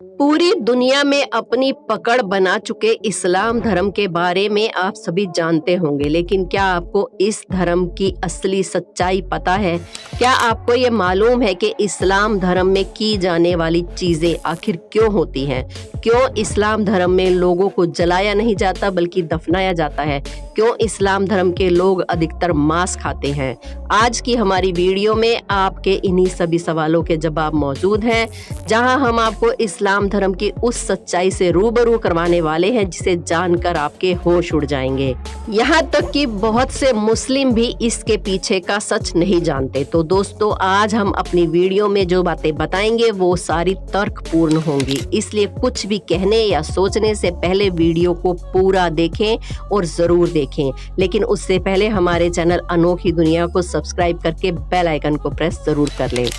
पूरी दुनिया में अपनी पकड़ बना चुके इस्लाम धर्म के बारे में आप सभी जानते होंगे, लेकिन क्या आपको इस धर्म की असली सच्चाई पता है? क्या आपको ये मालूम है कि इस्लाम धर्म में की जाने वाली चीजें आखिर क्यों होती हैं? क्यों इस्लाम धर्म में लोगों को जलाया नहीं जाता बल्कि दफनाया जाता है? क्यों इस्लाम धर्म के लोग अधिकतर मांस खाते हैं? आज की हमारी वीडियो में आपके इन्हीं सभी सवालों के जवाब मौजूद हैं, जहां हम आपको इस्लाम धर्म की उस सच्चाई से रूबरू करवाने वाले हैं जिसे जानकर आपके होश उड़ जाएंगे। यहाँ तक कि बहुत से मुस्लिम भी इसके पीछे का सच नहीं जानते। तो दोस्तों, आज हम अपनी वीडियो में जो बातें बताएंगे वो सारी तर्कपूर्ण होंगी, इसलिए कुछ भी कहने या सोचने से पहले वीडियो को पूरा देखें और जरूर देखें। लेकिन उससे पहले हमारे चैनल अनोखी दुनिया को सब्सक्राइब करके बेल आइकन को प्रेस जरूर कर लें।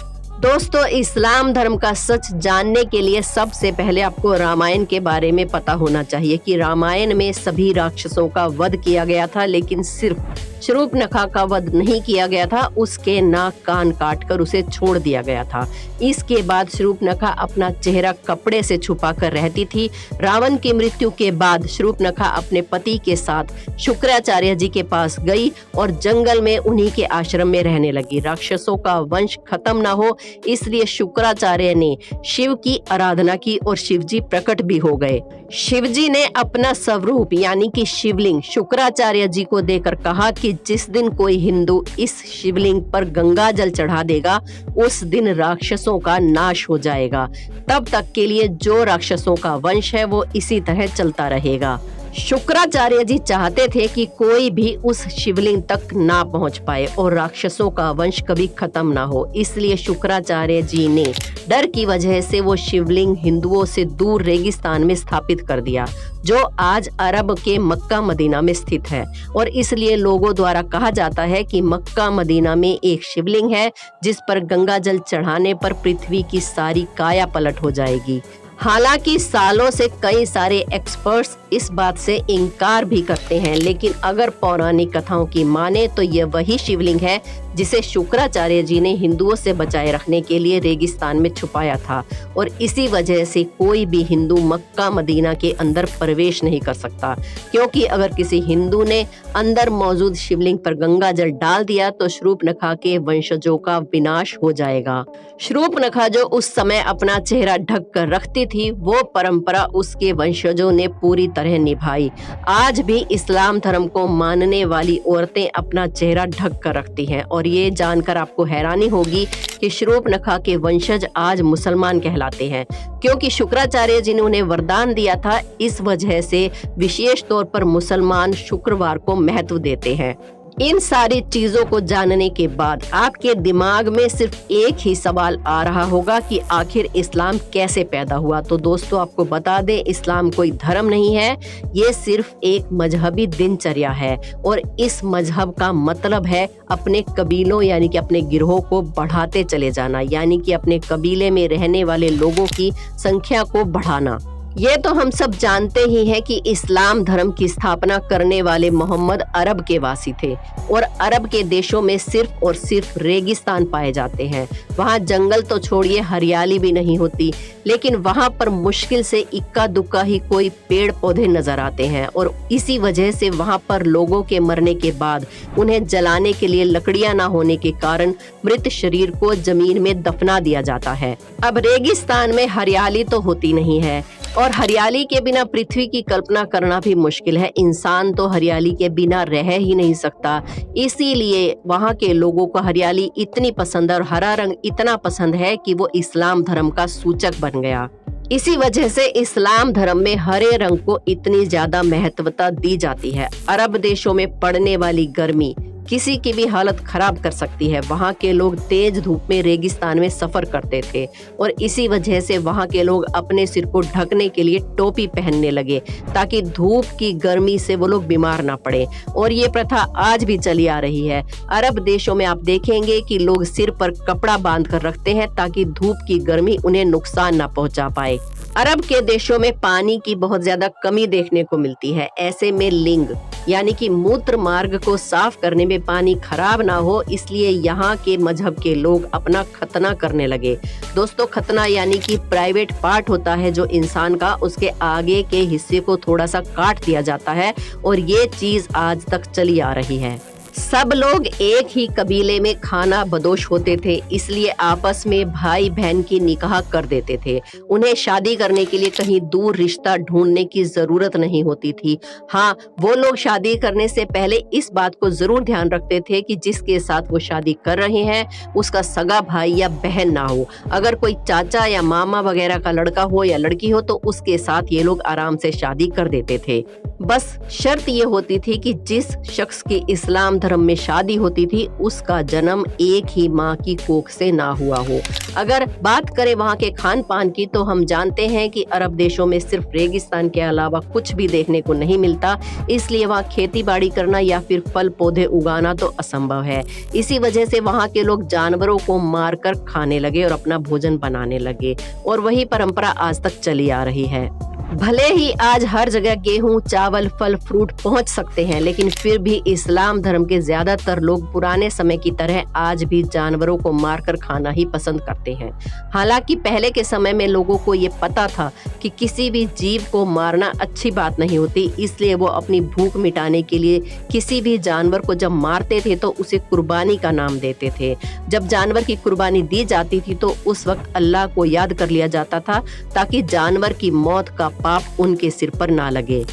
दोस्तों, इस्लाम धर्म का सच जानने के लिए सबसे पहले आपको रामायण के बारे में पता होना चाहिए कि रामायण में सभी राक्षसों का वध किया गया था, लेकिन सिर्फ शूर्पणखा का वध नहीं किया गया था। उसके नाक कान काटकर उसे छोड़ दिया गया था। इसके बाद शूर्पणखा अपना चेहरा कपड़े से छुपाकर रहती थी। रावण की मृत्यु के बाद शूर्पणखा अपने पति के साथ शुक्राचार्य जी के पास गई और जंगल में उन्हीं के आश्रम में रहने लगी। राक्षसों का वंश खत्म ना हो, इसलिए शुक्राचार्य ने शिव की आराधना की और शिवजी प्रकट भी हो गए। शिवजी ने अपना स्वरूप यानी कि शिवलिंग शुक्राचार्य जी को देकर कहा कि जिस दिन कोई हिंदू इस शिवलिंग पर गंगा जल चढ़ा देगा उस दिन राक्षसों का नाश हो जाएगा। तब तक के लिए जो राक्षसों का वंश है वो इसी तरह चलता रहेगा। शुक्राचार्य जी चाहते थे कि कोई भी उस शिवलिंग तक ना पहुंच पाए और राक्षसों का वंश कभी खत्म ना हो। इसलिए शुक्राचार्य जी ने डर की वजह से वो शिवलिंग हिंदुओं से दूर रेगिस्तान में स्थापित कर दिया, जो आज अरब के मक्का मदीना में स्थित है। और इसलिए लोगों द्वारा कहा जाता है कि मक्का मदीना में एक शिवलिंग है जिस पर गंगा जल चढ़ाने पर पृथ्वी की सारी काया पलट हो जाएगी। हालांकि सालों से कई सारे एक्सपर्ट्स इस बात से इनकार भी करते हैं, लेकिन अगर पौराणिक कथाओं की माने तो यह वही शिवलिंग है जिसे शुक्राचार्य जी ने हिंदुओं से बचाए रखने के लिए रेगिस्तान में छुपाया था। और इसी वजह से कोई भी हिंदू मक्का मदीना के अंदर प्रवेश नहीं कर सकता, क्योंकि अगर किसी हिंदू ने अंदर मौजूद शिवलिंग पर गंगा जल डाल दिया तो शूर्पणखा के वंशजों का विनाश हो जाएगा। शूर्पणखा जो उस समय अपना चेहरा ढक कर रखती थी, वो परंपरा उसके वंशजों ने पूरी तरह निभाई। आज भी इस्लाम धर्म को मानने वाली औरतें अपना चेहरा ढक कर रखती हैं। और ये जानकर आपको हैरानी होगी कि शूर्पणखा के वंशज आज मुसलमान कहलाते हैं, क्योंकि शुक्राचार्य जी ने उन्हें वरदान दिया था। इस वजह से विशेष तौर पर मुसलमान शुक्रवार को महत्व देते हैं। इन सारी चीजों को जानने के बाद आपके दिमाग में सिर्फ एक ही सवाल आ रहा होगा कि आखिर इस्लाम कैसे पैदा हुआ। तो दोस्तों, आपको बता दें, इस्लाम कोई धर्म नहीं है, ये सिर्फ एक मजहबी दिनचर्या है। और इस मजहब का मतलब है अपने कबीलों यानी कि अपने गिरोह को बढ़ाते चले जाना, यानी कि अपने कबीले में रहने वाले लोगों की संख्या को बढ़ाना। ये तो हम सब जानते ही हैं कि इस्लाम धर्म की स्थापना करने वाले मोहम्मद अरब के वासी थे और अरब के देशों में सिर्फ और सिर्फ रेगिस्तान पाए जाते हैं। वहाँ जंगल तो छोड़िए, हरियाली भी नहीं होती, लेकिन वहाँ पर मुश्किल से इक्का दुक्का ही कोई पेड़ पौधे नजर आते हैं। और इसी वजह से वहाँ पर लोगों के मरने के बाद उन्हें जलाने के लिए लकड़ियाँ ना होने के कारण मृत शरीर को जमीन में दफना दिया जाता है। अब रेगिस्तान में हरियाली तो होती नहीं है और हरियाली के बिना पृथ्वी की कल्पना करना भी मुश्किल है। इंसान तो हरियाली के बिना रह ही नहीं सकता। इसीलिए वहाँ के लोगों को हरियाली इतनी पसंद है और हरा रंग इतना पसंद है कि वो इस्लाम धर्म का सूचक बन गया। इसी वजह से इस्लाम धर्म में हरे रंग को इतनी ज्यादा महत्वता दी जाती है। अरब देशों में पड़ने वाली गर्मी किसी की भी हालत खराब कर सकती है। वहाँ के लोग तेज धूप में रेगिस्तान में सफर करते थे और इसी वजह से वहाँ के लोग अपने सिर को ढकने के लिए टोपी पहनने लगे, ताकि धूप की गर्मी से वो लोग बीमार ना पड़े। और ये प्रथा आज भी चली आ रही है। अरब देशों में आप देखेंगे कि लोग सिर पर कपड़ा बांध कर रखते हैं ताकि धूप की गर्मी उन्हें नुकसान ना पहुंचा पाए। अरब के देशों में पानी की बहुत ज्यादा कमी देखने को मिलती है। ऐसे में लिंग यानी कि मूत्र मार्ग को साफ करने में पानी खराब ना हो, इसलिए यहाँ के मजहब के लोग अपना खतना करने लगे। दोस्तों, खतना यानी कि प्राइवेट पार्ट होता है जो इंसान का, उसके आगे के हिस्से को थोड़ा सा काट दिया जाता है और ये चीज आज तक चली आ रही है। सब लोग एक ही कबीले में खाना बदोश होते थे, इसलिए आपस में भाई बहन की निकाह कर देते थे। उन्हें शादी करने के लिए कहीं दूर रिश्ता ढूंढने की जरूरत नहीं होती थी। हाँ, वो लोग शादी करने से पहले इस बात को जरूर ध्यान रखते थे कि जिसके साथ वो शादी कर रहे हैं उसका सगा भाई या बहन ना हो। अगर कोई चाचा या मामा वगैरह का लड़का हो या लड़की हो तो उसके साथ ये लोग आराम से शादी कर देते थे। बस शर्त ये होती थी कि जिस शख्स की इस्लाम धर्म में शादी होती थी उसका जन्म एक ही माँ की कोख से ना हुआ हो। अगर बात करें वहाँ के खान पान की, तो हम जानते हैं कि अरब देशों में सिर्फ रेगिस्तान के अलावा कुछ भी देखने को नहीं मिलता, इसलिए वहाँ खेती बाड़ी करना या फिर फल पौधे उगाना तो असंभव है। इसी वजह से वहाँ के लोग जानवरों को मारकर खाने लगे और अपना भोजन बनाने लगे और वही परंपरा आज तक चली आ रही है। भले ही आज हर जगह गेहूं, चावल, फल, फ्रूट पहुंच सकते हैं, लेकिन फिर भी इस्लाम धर्म के ज्यादातर लोग पुराने समय की तरह आज भी जानवरों को मारकर खाना ही पसंद करते हैं। हालांकि पहले के समय में लोगों को ये पता था कि किसी भी जीव को मारना अच्छी बात नहीं होती, इसलिए वो अपनी भूख मिटाने के लिए किसी भी जानवर को जब मारते थे तो उसे कुर्बानी का नाम देते थे। जब जानवर की कुर्बानी दी जाती थी तो उस वक्त अल्लाह को याद कर लिया जाता था ताकि जानवर की मौत का पाप उनके सिर पर ना लगे।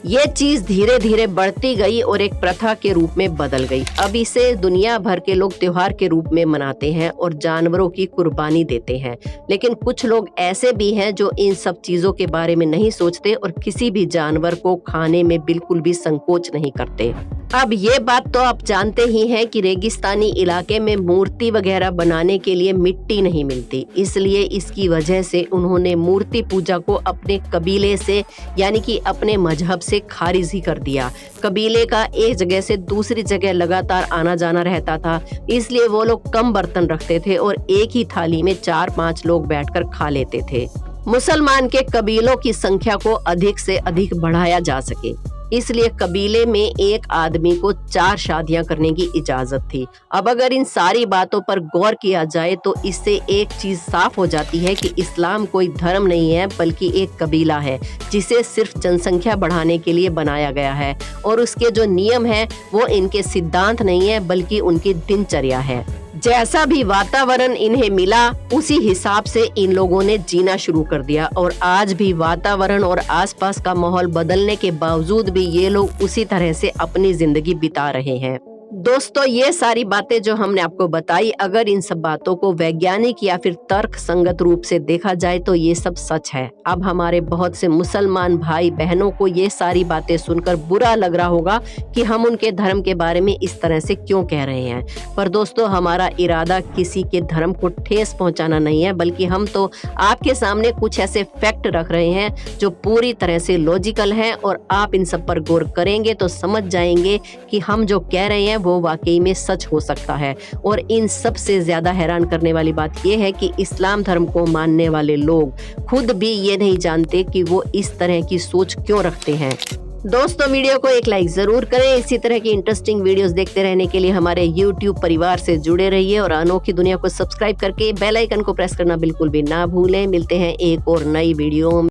ये चीज धीरे धीरे बढ़ती गई और एक प्रथा के रूप में बदल गई। अब इसे दुनिया भर के लोग त्योहार के रूप में मनाते हैं और जानवरों की कुर्बानी देते हैं। लेकिन कुछ लोग ऐसे भी हैं जो इन सब चीजों के बारे में नहीं सोचते और किसी भी जानवर को खाने में बिल्कुल भी संकोच नहीं करते। अब ये बात तो आप जानते ही हैं कि रेगिस्तानी इलाके में मूर्ति वगैरह बनाने के लिए मिट्टी नहीं मिलती, इसलिए इसकी वजह से उन्होंने मूर्ति पूजा को अपने कबीले से यानी कि अपने मजहब से खारिज ही कर दिया। कबीले का एक जगह से दूसरी जगह लगातार आना जाना रहता था, इसलिए वो लोग कम बर्तन रखते थे और एक ही थाली में 4-5 लोग बैठकर खा लेते थे। मुसलमान के कबीलों की संख्या को अधिक से अधिक बढ़ाया जा सके, इसलिए कबीले में एक आदमी को 4 शादियां करने की इजाजत थी। अब अगर इन सारी बातों पर गौर किया जाए तो इससे एक चीज साफ हो जाती है कि इस्लाम कोई धर्म नहीं है बल्कि एक कबीला है जिसे सिर्फ जनसंख्या बढ़ाने के लिए बनाया गया है और उसके जो नियम हैं वो इनके सिद्धांत नहीं है बल्कि उनकी दिनचर्या है। जैसा भी वातावरण इन्हें मिला उसी हिसाब से इन लोगों ने जीना शुरू कर दिया और आज भी वातावरण और आसपास का माहौल बदलने के बावजूद भी ये लोग उसी तरह से अपनी जिंदगी बिता रहे हैं। दोस्तों, ये सारी बातें जो हमने आपको बताई, अगर इन सब बातों को वैज्ञानिक या फिर तर्क संगत रूप से देखा जाए तो ये सब सच है। अब हमारे बहुत से मुसलमान भाई बहनों को ये सारी बातें सुनकर बुरा लग रहा होगा कि हम उनके धर्म के बारे में इस तरह से क्यों कह रहे हैं, पर दोस्तों हमारा इरादा किसी के धर्म को ठेस पहुंचाना नहीं है, बल्कि हम तो आपके सामने कुछ ऐसे फैक्ट रख रहे हैं जो पूरी तरह से लॉजिकल हैं और आप इन सब पर गौर करेंगे तो समझ जाएंगे कि हम जो कह रहे हैं वो वाकई में सच हो सकता है। और इन सब से ज्यादा हैरान करने वाली बात यह है कि इस्लाम धर्म को मानने वाले लोग खुद भी ये नहीं जानते कि वो इस तरह की सोच क्यों रखते हैं। दोस्तों, वीडियो को एक लाइक जरूर करें। इसी तरह की इंटरेस्टिंग वीडियोस देखते रहने के लिए हमारे YouTube परिवार से जुड़े रहिए और अनोखी दुनिया को सब्सक्राइब करके बेल आइकन को प्रेस करना बिल्कुल भी ना भूलें। मिलते हैं एक और नई वीडियो में।